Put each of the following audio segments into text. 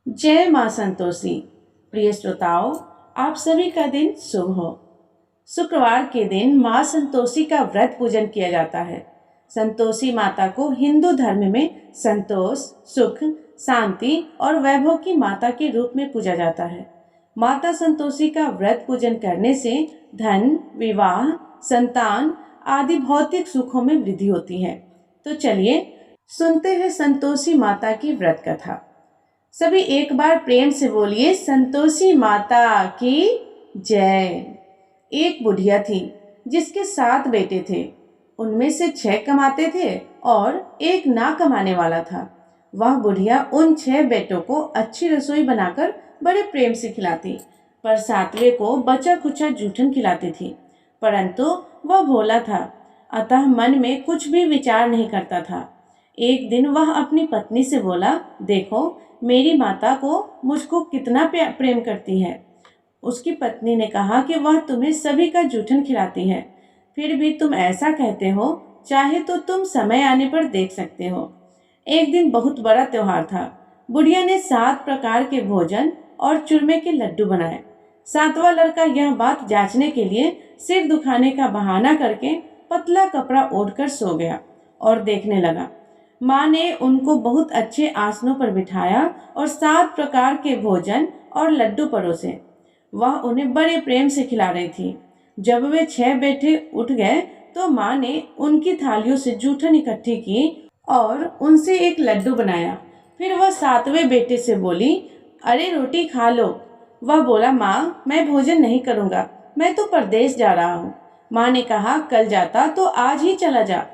जय माँ संतोषी। प्रिय श्रोताओं, आप सभी का दिन शुभ हो। शुक्रवार के दिन माँ संतोषी का व्रत पूजन किया जाता है। संतोषी माता को हिंदू धर्म में संतोष, सुख, शांति और वैभव की माता के रूप में पूजा जाता है। माता संतोषी का व्रत पूजन करने से धन, विवाह, संतान आदि भौतिक सुखों में वृद्धि होती है। तो चलिए सुनते हैं संतोषी माता की व्रत कथा। सभी एक बार प्रेम से बोलिए, संतोषी माता की जय। एक बुढ़िया थी जिसके 7 बेटे थे। उनमें से 6 कमाते थे और एक ना कमाने वाला था। वह बुढ़िया उन 6 बेटों को अच्छी रसोई बनाकर बड़े प्रेम से खिलाती, पर 7वें को बचा खुचा जूठन खिलाती थी। परंतु वह भोला था, अतः मन में कुछ भी विचार नहीं करता था। एक दिन वह अपनी पत्नी से बोला, देखो मेरी माता को मुझको कितना प्रेम करती है। उसकी पत्नी ने कहा कि वह तुम्हें सभी का जूठन खिलाती है, फिर भी तुम ऐसा कहते हो, चाहे तो तुम समय आने पर देख सकते हो। एक दिन बहुत बड़ा त्योहार था। बुढ़िया ने 7 प्रकार के भोजन और चूरमे के लड्डू बनाए। 7वां लड़का यह बात जांचने के लिए सिर दुखाने का बहाना करके पतला कपड़ा ओढ़कर सो गया और देखने लगा। माँ ने उनको बहुत अच्छे आसनों पर बिठाया और 7 प्रकार के भोजन और लड्डू परोसे। वह उन्हें बड़े प्रेम से खिला रही थी। जब वे 6 बेटे उठ गए तो माँ ने उनकी थालियों से जूठन इकट्ठी की और उनसे एक लड्डू बनाया। फिर वह 7वें बेटे से बोली, अरे रोटी खा लो। वह बोला, माँ मैं भोजन नहीं करूँगा, मैं तो परदेश जा रहा हूँ। माँ ने कहा, कल जाता तो आज ही चला जा।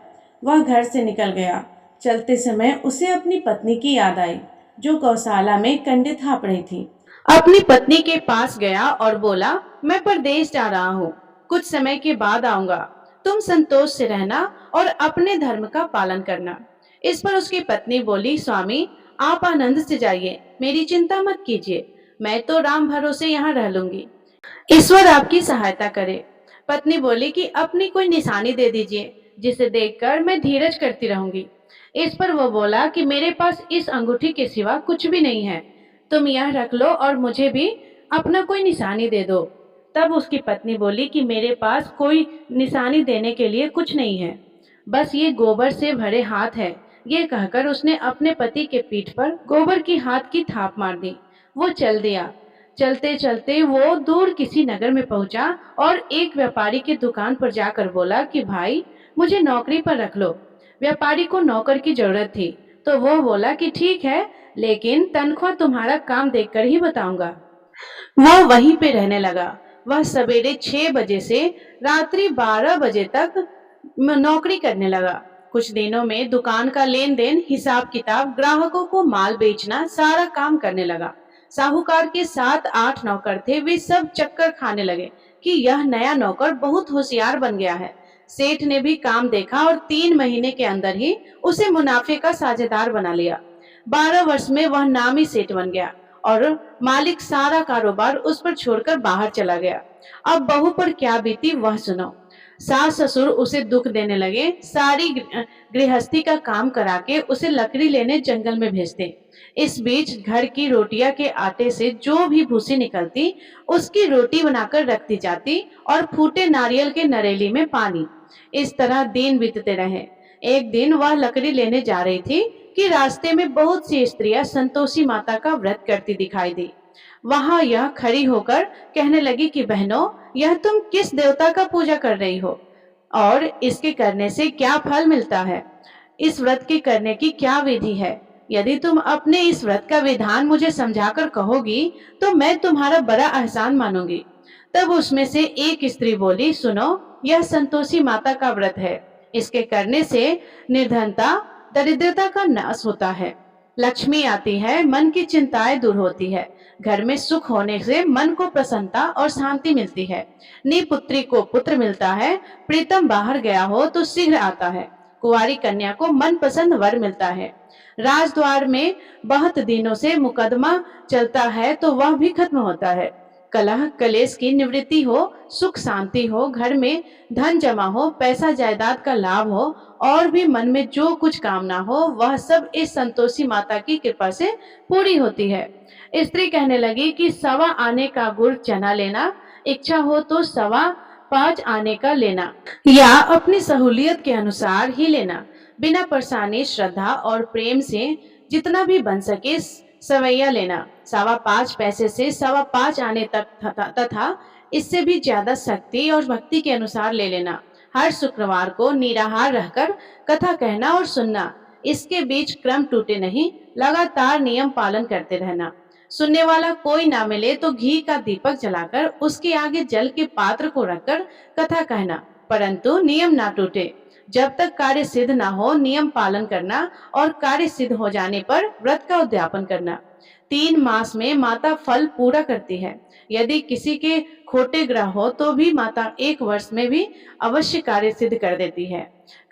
वह घर से निकल गया। चलते समय उसे अपनी पत्नी की याद आई, जो गौशाला में कंडे थाप रही थी। अपनी पत्नी के पास गया और बोला, मैं परदेश जा रहा हूँ, कुछ समय के बाद आऊंगा। तुम संतोष से रहना और अपने धर्म का पालन करना। इस पर उसकी पत्नी बोली, स्वामी आप आनंद से जाइए, मेरी चिंता मत कीजिए, मैं तो राम भरोसे यहाँ रह लूंगी। ईश्वर आपकी सहायता करे। पत्नी बोली कि अपनी कोई निशानी दे दीजिए, जिसे देखकर मैं धीरज करती रहूंगी। इस पर वो बोला कि मेरे पास इस अंगूठी के सिवा कुछ भी नहीं है, तुम यह रख लो और मुझे भी अपना कोई निशानी दे दो। तब उसकी पत्नी बोली कि मेरे पास कोई निशानी देने के लिए कुछ नहीं है, बस ये गोबर से भरे हाथ है। ये कहकर उसने अपने पति के पीठ पर गोबर की हाथ की थाप मार दी। वो चल दिया। चलते चलते वो दूर किसी नगर में पहुंचा और एक व्यापारी की दुकान पर जाकर बोला कि भाई मुझे नौकरी पर रख लो। व्यापारी को नौकर की जरूरत थी, तो वो बोला कि ठीक है, लेकिन तनख्वाह तुम्हारा काम देखकर ही बताऊंगा। वो वहीं पे रहने लगा। वह सवेरे 6 बजे से रात्रि 12 बजे तक नौकरी करने लगा। कुछ दिनों में दुकान का लेन देन, हिसाब किताब, ग्राहकों को माल बेचना, सारा काम करने लगा। साहूकार के 7-8 नौकर थे, वे सब चक्कर खाने लगे कि यह नया नौकर बहुत होशियार बन गया है। सेठ ने भी काम देखा और 3 महीने के अंदर ही उसे मुनाफे का साझेदार बना लिया। 12 वर्ष में वह नामी सेठ बन गया और मालिक सारा कारोबार उस पर छोड़कर बाहर चला गया। अब बहू पर क्या बीती वह सुनो। सास ससुर उसे दुख देने लगे, सारी गृहस्थी का काम करा के उसे लकड़ी लेने जंगल में भेजते। इस बीच घर की रोटियां के आटे से जो भी भूसी निकलती, उसकी रोटी बनाकर रखती जाती और फूटे नारियल के नरेली में पानी। इस तरह दिन बीतते रहे। एक दिन वह लकड़ी लेने जा रही थी कि रास्ते में बहुत सी स्त्रियां संतोषी माता का व्रत करती दिखाई दी। वहां यह खड़ी होकर कहने लगी कि बहनों, यह तुम किस देवता का पूजा कर रही हो और इसके करने से क्या फल मिलता है? इस व्रत के करने की क्या विधि है? यदि तुम अपने इस व्रत का विधान मुझे समझाकर कहोगी तो मैं तुम्हारा बड़ा एहसान मानूंगी। तब उसमें से एक स्त्री बोली, सुनो, यह संतोषी माता का व्रत है। इसके करने से निर्धनता, दरिद्रता का नाश होता है, लक्ष्मी आती है, मन की चिंताएं दूर होती है, घर में सुख होने से मन को प्रसन्नता और शांति मिलती है, निपुत्री को पुत्र मिलता है, प्रीतम बाहर गया हो तो शीघ्र आता है, कुंवारी कन्या को मनपसंद वर मिलता है, राजद्वार में बहुत दिनों से मुकदमा चलता है तो वह भी खत्म होता है, कलह कलेश की निवृत्ति हो, सुख शांति हो, घर में धन जमा हो, पैसा जायदाद का लाभ हो और भी मन में जो कुछ कामना हो वह सब इस संतोषी माता की कृपा से पूरी होती है। स्त्री कहने लगी कि 1.25 आने का गुड़ चना लेना, इच्छा हो तो 5.25 आने का लेना या अपनी सहूलियत के अनुसार ही लेना, बिना परेशानी श्रद्धा और प्रेम से जितना भी बन सके सवैया लेना। 5.25 पैसे से 5.25 आने तक तथा इससे भी ज्यादा शक्ति और भक्ति के अनुसार ले लेना। हर शुक्रवार को निराहार रहकर कथा कहना और सुनना, इसके बीच क्रम टूटे नहीं, लगातार नियम पालन करते रहना। सुनने वाला कोई ना मिले तो घी का दीपक जलाकर उसके आगे जल के पात्र को रखकर कथा कहना, परंतु नियम ना टूटे। जब तक कार्य सिद्ध ना हो नियम पालन करना और कार्य सिद्ध हो जाने पर व्रत का उद्यापन करना। 3 मास में माता फल पूरा करती है। यदि किसी के खोटे ग्रह हो तो भी माता 1 वर्ष में भी अवश्य कार्य सिद्ध कर देती है।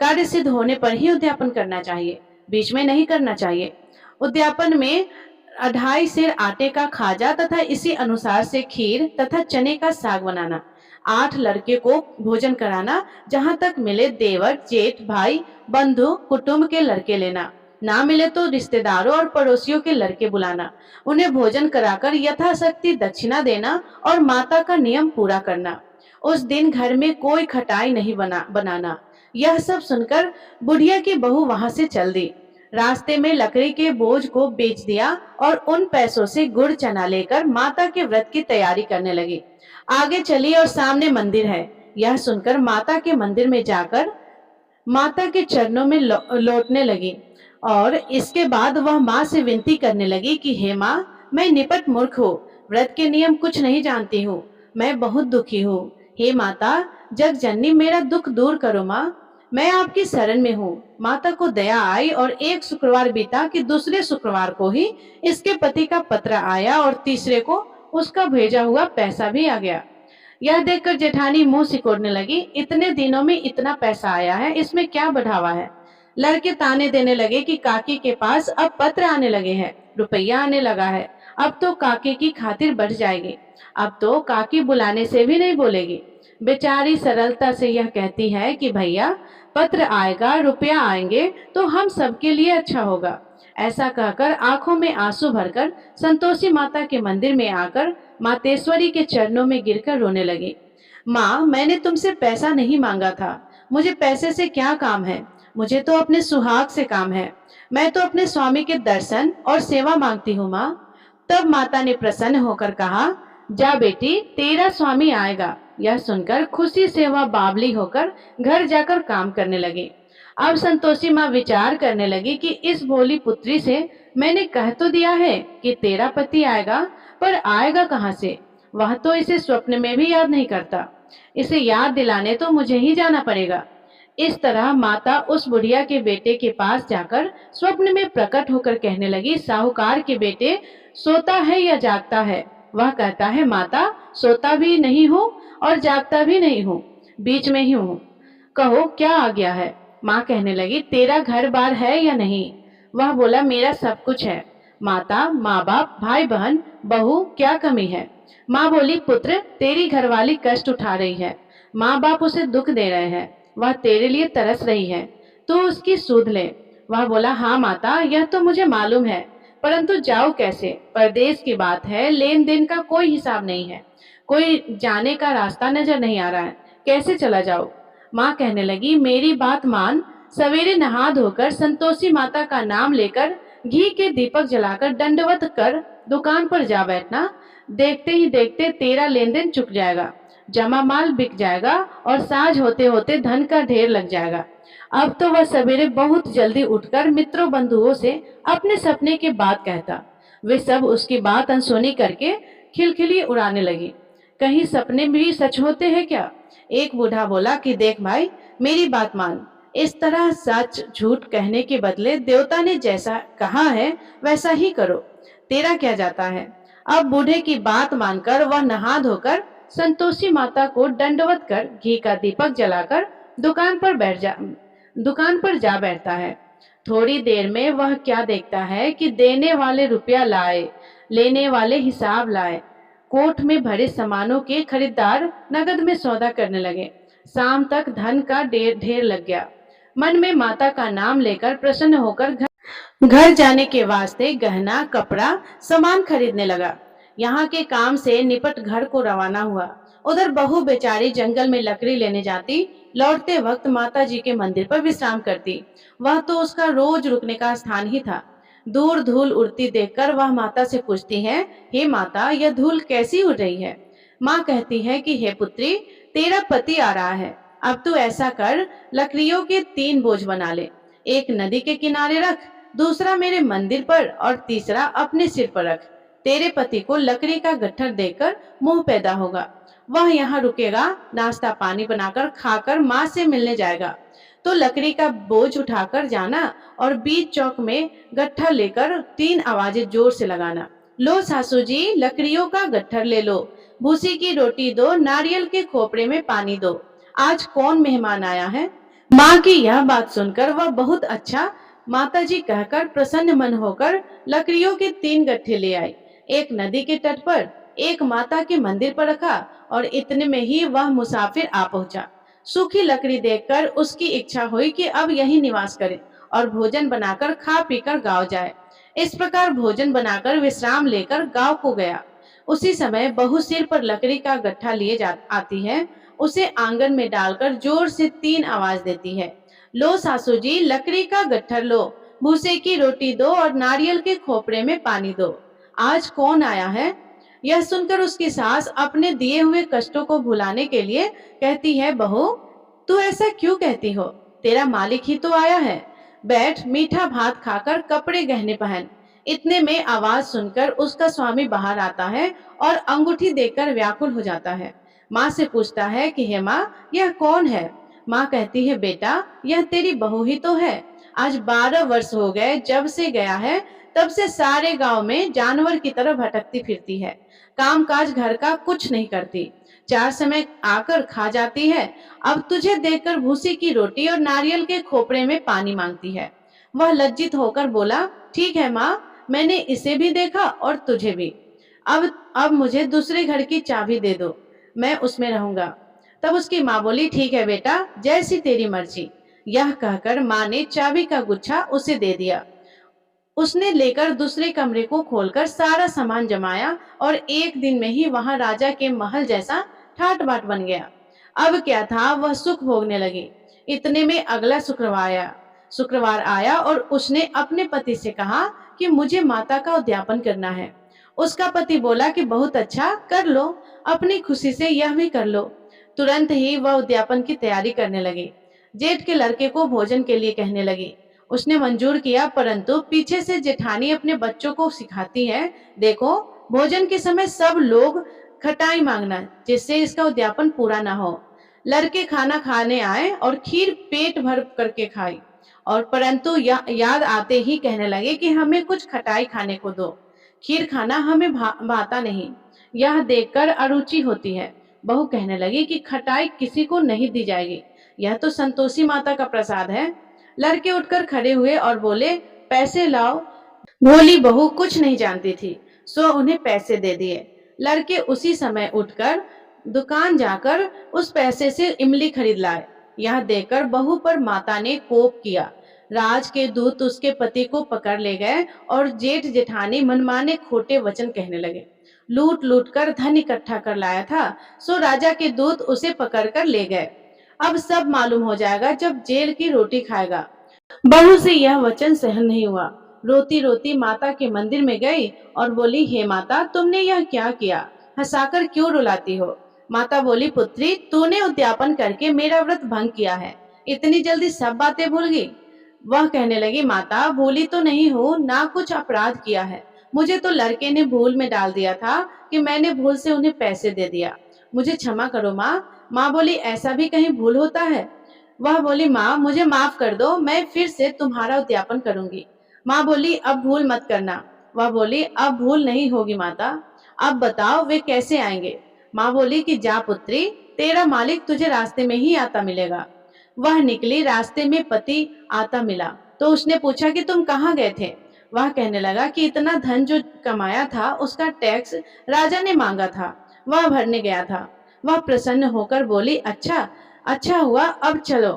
कार्य सिद्ध होने पर ही उद्यापन करना चाहिए, बीच में नहीं करना चाहिए। उद्यापन में 2.5 सेर आटे का खाजा तथा इसी अनुसार से खीर तथा चने का साग बनाना। 8 लड़के को भोजन कराना, जहां तक मिले देवर जेठ भाई बंधु कुटुंब के लड़के लेना, ना मिले तो रिश्तेदारों और पड़ोसियों के लड़के बुलाना, उन्हें भोजन कराकर यथाशक्ति दक्षिणा देना और माता का नियम पूरा करना। उस दिन घर में कोई खटाई नहीं बनाना। यह सब सुनकर बुढ़िया की बहू वहां से चल दी। रास्ते में लकड़ी के बोझ को बेच दिया और उन पैसों से गुड़ चना लेकर माता के व्रत की तैयारी करने लगी। आगे चली और सामने मंदिर है। यह सुनकर माता के मंदिर में जाकर माता के चरणों में लौटने लगी और इसके बाद वह माँ से विनती करने लगी कि हे माँ, मैं निपट मूर्ख हूँ, व्रत के नियम कुछ नहीं जानती हूँ, मैं बहुत दुखी हूँ। हे माता जग जननी, मेरा दुख दूर करो माँ, मैं आपकी शरण में हूँ। माता को दया आई और 1 शुक्रवार बीता कि दूसरे शुक्रवार को ही इसके पति का पत्र आया और तीसरे को उसका भेजा हुआ पैसा भी आ गया। यह देखकर जेठानी मुंह सिकोड़ने लगी, इतने दिनों में इतना पैसा आया है, इसमें क्या बढ़ावा है। लड़के ताने देने लगे कि काकी के पास अब पत्र आने लगे हैं, रुपया आने लगा है, अब तो काकी की खातिर बढ़ जाएगी, अब तो काकी बुलाने से भी नहीं बोलेगी। बेचारी सरलता से यह कहती है कि भैया पत्र आएगा, रुपया आएंगे तो हम सबके लिए अच्छा होगा। ऐसा कहकर आंखों में आंसू भरकर संतोषी माता के मंदिर में आकर मातेश्वरी के चरणों में गिरकर रोने लगी। माँ, मैंने तुमसे पैसा नहीं मांगा था, मुझे पैसे से क्या काम है, मुझे तो अपने सुहाग से काम है, मैं तो अपने स्वामी के दर्शन और सेवा मांगती हूँ माँ। तब माता ने प्रसन्न होकर कहा, जा बेटी, तेरा स्वामी आएगा। यह सुनकर खुशी से वह बावली होकर घर जाकर काम करने लगी। अब संतोषी माँ विचार करने लगी कि इस भोली पुत्री से मैंने कह तो दिया है कि तेरा पति आएगा, पर आएगा कहाँ से, वह तो इसे स्वप्न में भी याद नहीं करता, इसे याद दिलाने तो मुझे ही जाना पड़ेगा। इस तरह माता उस बुढ़िया के बेटे के पास जाकर स्वप्न में प्रकट होकर कहने लगी, साहूकार के बेटे, सोता है या जागता है। वह कहता है, माता सोता भी नहीं हूँ और जागता भी नहीं हूँ, बीच में ही हूँ, कहो क्या आ गया है। माँ कहने लगी, तेरा घर बार है या नहीं। वह बोला, मेरा सब कुछ है। माता, माँ बाप, भाई बहन, बहू, क्या कमी है। माँ बोली, पुत्र, तेरी घरवाली कष्ट उठा रही है, माँ बाप उसे दुख दे रहे हैं, वह तेरे लिए तरस रही है, तो उसकी सूध ले। वह बोला, हाँ माता, यह तो मुझे मालूम है, परंतु जाओ कैसे, परदेश की बात है, लेन देन का कोई हिसाब नहीं है, कोई जाने का रास्ता नजर नहीं आ रहा है, कैसे चला जाओ। माँ कहने लगी, मेरी बात मान, सवेरे नहा धोकर संतोषी माता का नाम लेकर घी के दीपक जलाकर दंडवत कर दुकान पर जा बैठना, देखते ही देखते तेरा लेन देन चुक जाएगा, जमा माल बिक जाएगा और साँझ होते होते धन का ढेर लग जाएगा। अब तो वह सवेरे बहुत जल्दी उठकर मित्रों बंधुओं से अपने सपने की बात कहता। वे सब उसकी बात अनसुनी करके खिलखिली उड़ाने लगी। कहीं सपने भी सच होते हैं क्या। एक बूढ़ा बोला कि देख भाई, मेरी बात मान, इस तरह सच झूठ कहने के बदले देवता ने जैसा कहा है वैसा ही करो, तेरा क्या जाता है। अब बूढ़े की बात मानकर वह नहा धोकर संतोषी माता को दंडवत कर घी का दीपक जलाकर दुकान पर जा बैठता है। थोड़ी देर में वह क्या देखता है कि देने वाले रुपया लाए, लेने वाले हिसाब लाए। कोठ में भरे सामानों के खरीदार नगद में सौदा करने लगे। शाम तक धन का ढेर ढेर लग गया। मन में माता का नाम लेकर प्रसन्न होकर घर जाने के वास्ते गहना कपड़ा सामान खरीदने लगा। यहाँ के काम से निपट घर को रवाना हुआ। उधर बहू बेचारी जंगल में लकड़ी लेने जाती, लौटते वक्त माता जी के मंदिर पर विश्राम करती। वह तो उसका रोज रुकने का स्थान ही था। दूर धूल उड़ती देखकर वह माता से पूछती है, हे माता, यह धूल कैसी उड़ रही है? माँ कहती है कि हे पुत्री, तेरा पति आ रहा है। अब तू ऐसा कर, लकड़ियों के 3 बोझ बना ले। एक नदी के किनारे रख, दूसरा मेरे मंदिर पर और तीसरा अपने सिर पर रख। तेरे पति को लकड़ी का गट्ठर देकर मोह पैदा होगा। वह यहाँ रुकेगा, नाश्ता पानी बनाकर खाकर माँ से मिलने जाएगा। तो लकड़ी का बोझ उठाकर जाना और बीच चौक में गट्ठर लेकर 3 आवाजें जोर से लगाना। लो सासू जी, लकड़ियों का गट्ठर ले लो, भूसी की रोटी दो, नारियल के खोपड़े में पानी दो। आज कौन मेहमान आया है? माँ की यह बात सुनकर वह बहुत अच्छा माताजी कहकर प्रसन्न मन होकर लकड़ियों के 3 गट्ठे ले आई। एक नदी के तट पर, एक माता के मंदिर पर रखा और इतने में ही वह मुसाफिर आ पहुंचा। सूखी लकड़ी देखकर उसकी इच्छा हुई कि अब यही निवास करे और भोजन बनाकर खा पीकर गांव जाए। इस प्रकार भोजन बनाकर विश्राम लेकर गांव को गया। उसी समय बहू सिर पर लकड़ी का गट्ठा लिए आती है। उसे आंगन में डालकर जोर से 3 आवाज देती है, लो सासू जी, लकड़ी का गट्ठर लो, भूसे की रोटी दो और नारियल के खोपड़े में पानी दो। आज कौन आया है? यह सुनकर उसकी सास अपने दिए हुए कष्टों को भुलाने के लिए कहती है, बहू, तू ऐसा क्यों कहती हो? तेरा मालिक ही तो आया है। बैठ, मीठा भात खाकर कपड़े गहने पहन। इतने में आवाज सुनकर उसका स्वामी बाहर आता है और अंगूठी देकर व्याकुल हो जाता है। माँ से पूछता है कि हे माँ, यह कौन है? माँ कहती है, बेटा, यह तेरी बहू ही तो है। आज 12 वर्ष हो गए जब से गया है, तब से सारे गांव में जानवर की तरह भटकती फिरती है। कामकाज घर का कुछ नहीं करती, 4 समय आकर खा जाती है। अब तुझे देखकर भूसी की रोटी और नारियल के खोपड़े में पानी मांगती है। वह लज्जित होकर बोला, ठीक है माँ, मैंने इसे भी देखा और तुझे भी। अब मुझे दूसरे घर की चाबी दे दो, मैं उसमें रहूंगा। तब उसकी माँ बोली, ठीक है बेटा, जैसी तेरी मर्जी। यह कहकर माँ ने चाबी का गुच्छा उसे दे दिया। उसने लेकर दूसरे कमरे को खोलकर सारा सामान जमाया और एक दिन में ही वहां राजा के महल जैसा ठाट बाट बन गया। अब क्या था, वह सुख भोगने लगी। इतने में अगला शुक्रवार आया और उसने अपने पति से कहा कि मुझे माता का उद्यापन करना है। उसका पति बोला कि बहुत अच्छा, कर लो, अपनी खुशी से यह भी कर लो। तुरंत ही वह उद्यापन की तैयारी करने लगी। जेठ के लड़के को भोजन के लिए कहने लगी। उसने मंजूर किया, परंतु पीछे से जेठानी अपने बच्चों को सिखाती है, देखो, भोजन के समय सब लोग खटाई मांगना, जिससे इसका उद्यापन पूरा ना हो। लड़के खाना खाने आए और खीर पेट भर करके खाई, और परंतु याद आते ही कहने लगे कि हमें कुछ खटाई खाने को दो, खीर खाना हमें भाता नहीं। यह देखकर अरुचि होती है। बहू कहने लगी कि खटाई किसी को नहीं दी जाएगी, यह तो संतोषी माता का प्रसाद है। लड़के उठकर खड़े हुए और बोले, पैसे लाओ। भोली बहू कुछ नहीं जानती थी, सो उन्हें पैसे दे दिए। लड़के उसी समय उठकर दुकान जाकर उस पैसे से इमली खरीद लाए। यह देखकर बहू पर माता ने कोप किया। राज के दूत उसके पति को पकड़ ले गए और जेठ जेठानी मनमाने खोटे वचन कहने लगे। लूट लूट कर धन इकट्ठा कर लाया था, सो राजा के दूत उसे पकड़कर ले गए। अब सब मालूम हो जाएगा जब जेल की रोटी खाएगा। बहू से यह वचन सहन नहीं हुआ। रोती रोती माता के मंदिर में गई और बोली, हे माता, तुमने यह क्या किया? हंसाकर क्यों रुलाती हो? माता बोली, पुत्री, तूने उद्यापन करके मेरा व्रत भंग किया है, इतनी जल्दी सब बातें भूल गई? वह कहने लगी, माता, भूली तो नहीं हूँ, ना कुछ अपराध किया है। मुझे तो लड़के ने भूल में डाल दिया था कि मैंने भूल से उन्हें पैसे दे दिया। मुझे क्षमा करो माँ। माँ बोली, ऐसा भी कहीं भूल होता है? वह बोली, माँ, मुझे माफ कर दो, मैं फिर से तुम्हारा उद्यापन करूंगी। माँ बोली, अब भूल मत करना। वह बोली, अब भूल नहीं होगी माता। अब बताओ वे कैसे आएंगे? माँ बोली कि जा पुत्री, तेरा मालिक तुझे रास्ते में ही आता मिलेगा। वह निकली, रास्ते में पति आता मिला तो उसने पूछा कि तुम कहाँ गए थे? वह कहने लगा कि इतना धन जो कमाया था उसका टैक्स राजा ने मांगा था, वह भरने गया था। वह प्रसन्न होकर बोली, अच्छा अच्छा हुआ, अब चलो।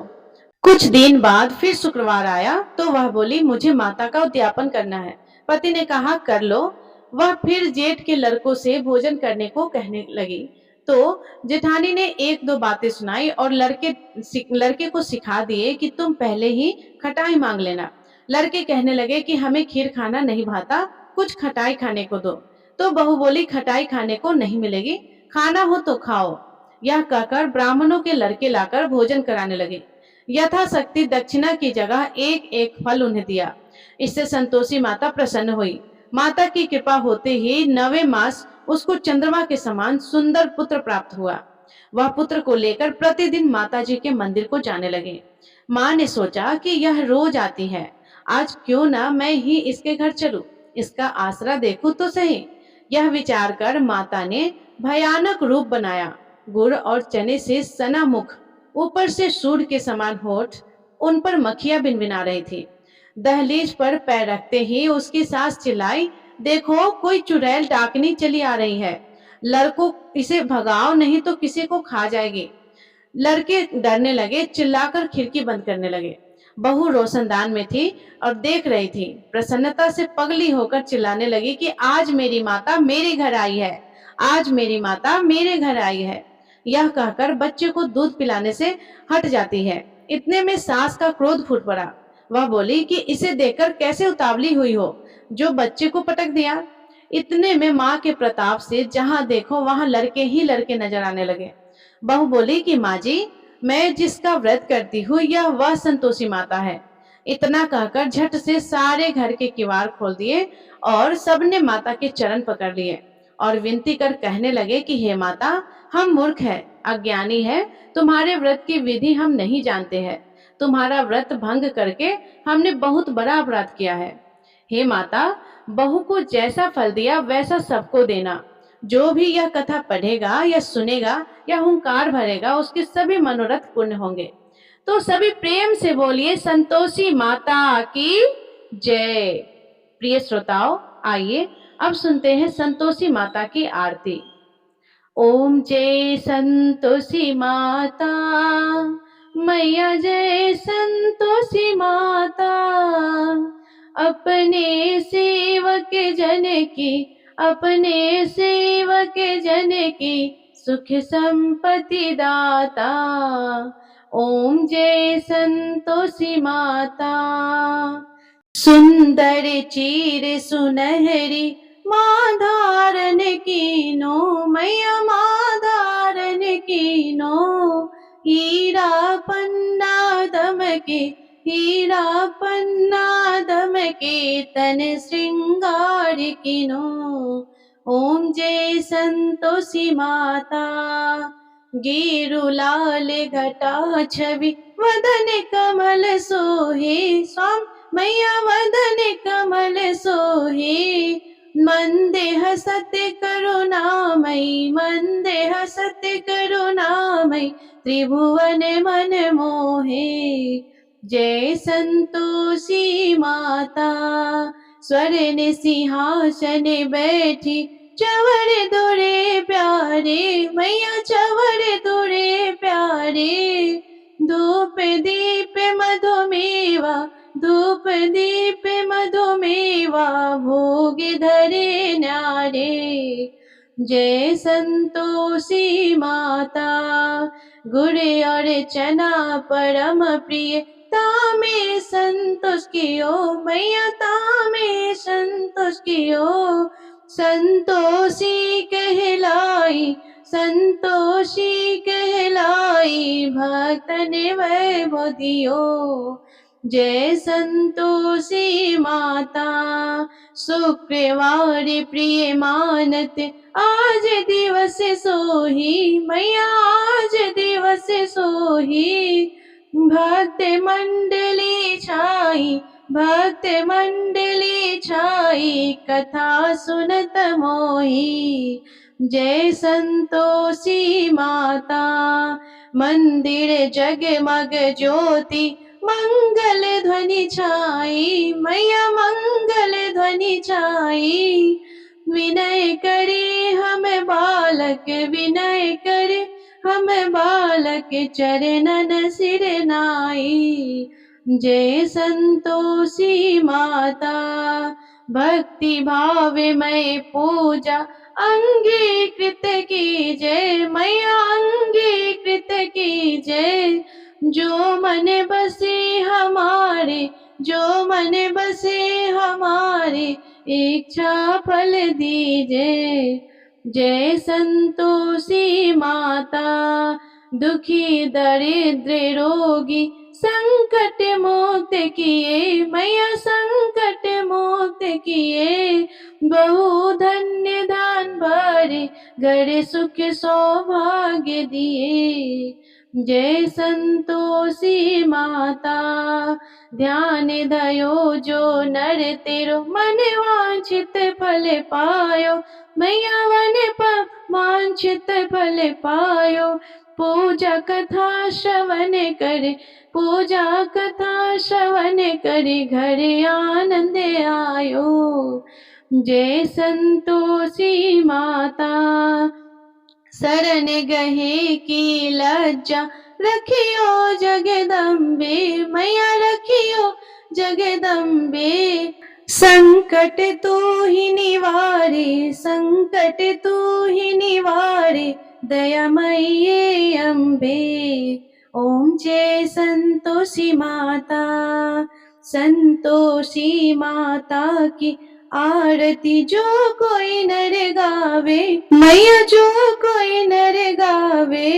कुछ दिन बाद फिर शुक्रवार आया तो वह बोली, मुझे माता का उद्यापन करना है। पति ने कहा, कर लो। वह फिर जेठ के लड़कों से भोजन करने को कहने लगी तो जेठानी ने एक दो बातें सुनाई और लड़के को सिखा दिए कि तुम पहले ही खटाई मांग लेना। लड़के कहने लगे कि हमें खीर खाना नहीं भाता, कुछ खटाई खाने को दो। तो बहू बोली, खटाई खाने को नहीं मिलेगी, खाना हो तो खाओ। यह कहकर ब्राह्मणों के लड़के लाकर भोजन कराने लगे। यथाशक्ति दक्षिणा की जगह एक एक फल उन्हें दिया। इससे संतोषी माता प्रसन्न हुई। माता की कृपा होते ही 9वें मास उसको चंद्रमा के समान सुंदर पुत्र प्राप्त हुआ। वह पुत्र को लेकर प्रतिदिन माता जी के मंदिर को जाने लगे। माँ ने सोचा कि यह रोज आती है, आज क्यों ना मैं ही इसके घर चलूं, इसका आसरा देखूं तो सही। यह विचार कर माता ने भयानक रूप बनाया। गुड़ और चने से सना मुख, ऊपर से सूर्य के समान होठ, उन पर मक्खियां भिनभिना रही थी। दहलीज पर पैर रखते ही उसकी सास चिल्लाई, देखो कोई चुड़ैल डाकनी चली आ रही है, लड़कों इसे भगाओ नहीं तो किसी को खा जाएगी। लड़के डरने लगे, चिल्लाकर खिड़की बंद करने लगे। बहू रोशनदान में थी और देख रही थी। प्रसन्नता से पगली होकर चिल्लाने लगी कि आज मेरी माता मेरे घर आई है, आज मेरी माता मेरे घर आई है। यह कहकर बच्चे को दूध पिलाने से हट जाती है। इतने में सास का क्रोध फूट पड़ा। वह बोली कि इसे देखकर कैसे उतावली हुई हो, जो बच्चे को पटक दिया। इतने में माँ के प्रताप से जहां देखो वहां लड़के ही लड़के नजर आने लगे। बहू बोली कि माँ जी, मैं जिसका व्रत करती हूँ यह वह संतोषी माता है। इतना कहकर झट से सारे घर के किवाड़ खोल दिए और सबने माता के चरण पकड़ लिए और विनती कर कहने लगे कि हे माता, हम मूर्ख हैं, अज्ञानी है, तुम्हारे व्रत की विधि हम नहीं जानते हैं। तुम्हारा व्रत भंग करके हमने बहुत बड़ा अपराध किया है। हे माता, बहू को जैसा फल दिया वैसा सबको देना। जो भी यह कथा पढ़ेगा या सुनेगा या हुंकार भरेगा उसके सभी मनोरथ पूर्ण होंगे। तो सभी प्रेम से बोलिए, संतोषी माता की जय। प्रिय श्रोताओं, आइए अब सुनते हैं संतोषी माता की आरती। ओम जय संतोषी माता, मैया जय संतोषी माता। अपने सेवक जन की, अपने सेवक जन की सुख संपत्ति दाता। ओम जय संतोषी माता। सुंदर चीर सुनहरी माँ धारण कीनो, मैया माँ धारण कीनो। हीरा पन्ना दमके, हीरा पन्ना दमके तन श्रृंगार कीनो। ओम जय संतोषी माता। गिरु लाल घटा छवि, वदन कमल सोहे। स्वामी मैया वदन कमल सोहे। मंदे हसत करुणामयी, मंदे हसत करुणामयी, त्रिभुवन मन मोहे। जय संतोषी माता। स्वर्ण सिंहासन बैठी, चवर दुरे प्यारे, मैया चवर दुरे प्यारे। धूप दीप मधुमेवा, धूप दीप मधुमेवा, भोग धरे न्यारे। जय संतोषी माता। गुड़ और चना परम प्रिय, तामे संतोष कियो, मैया तामे संतोष कियो। संतोषी कहलाई, संतोषी कहलाई, भक्तन वैभव दियो। जय संतोषी माता। शुक्रवार प्रिय मानत, आज दिवस सोही, मैया आज दिवस सोही। भक्त मंडली छाई, भक्त मंडली छाई, कथा सुनत मोही। जय संतोषी माता। मंदिर जगमग ज्योति, मंगल ध्वनि छाई, मैया मंगल ध्वनि छाई। विनय करे हम बालक, विनय करे हम बालक, चरणन सिर नाई। जय संतोषी माता, भक्ति भाव में पूजा अंगीकृत की जय, मैया अंगीकृत की जय। जो मन बसे हमारे, जो मन बसे हमारे, इच्छा फल दीजिए। जय संतोषी माता, दुखी दरिद्र रोगी संकट मुक्त किए, मैया संकट मुक्त किए। बहु धन्य दान भरे, घर सुख सौभाग्य दिए। जय संतोषी माता, ध्यान दयो जो नर तेरो, मन वांछित फल पायो, मैया वन वांछित फल पायो। पूजा कथा श्रवण करे, पूजा कथा श्रवण करे, घर आनंद आयो। जय संतोषी माता, शरण गहे की लज्जा रखियो जगदम्बे, मैया रखियो जगदम्बे। संकट तू ही निवारे, संकट तू ही निवारे, दयामयी अम्बे। ओम जय संतोषी माता, संतोषी माता की आरती जो कोई नर गावे, मैया जो कोई नर गावे।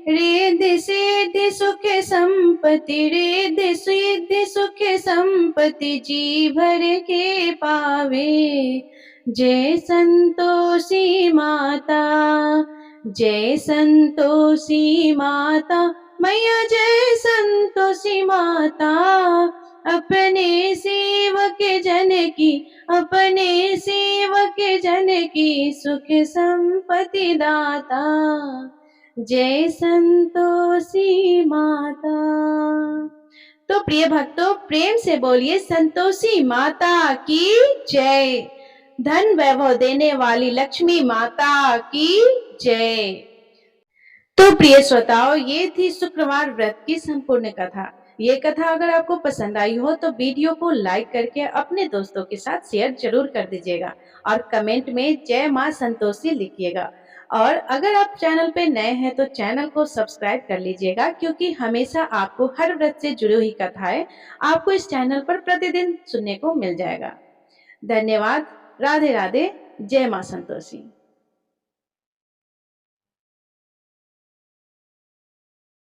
रिद्धि सिद्धि सुख संपत्ति, रिद्धि सिद्धि सुख संपत्ति, जी भर के पावे। जय संतोषी माता, जय संतोषी माता, मैया जय संतोषी माता। अपने सेवक जन की, अपने सेवक जन की, सुख संपत्ति दाता। जय संतोषी माता। तो प्रिय भक्तों, प्रेम से बोलिए संतोषी माता की जय। धन वैभव देने वाली लक्ष्मी माता की जय। तो प्रिय श्रोताओ, ये थी शुक्रवार व्रत की संपूर्ण कथा। ये कथा अगर आपको पसंद आई हो तो वीडियो को लाइक करके अपने दोस्तों के साथ शेयर जरूर कर दीजिएगा और कमेंट में जय मां संतोषी लिखिएगा। और अगर आप चैनल पे नए हैं तो चैनल को सब्सक्राइब कर लीजिएगा, क्योंकि हमेशा आपको हर व्रत से जुड़ी हुई कथाएं आपको इस चैनल पर प्रतिदिन सुनने को मिल जाएगा। धन्यवाद। राधे राधे। जय मां संतोषी।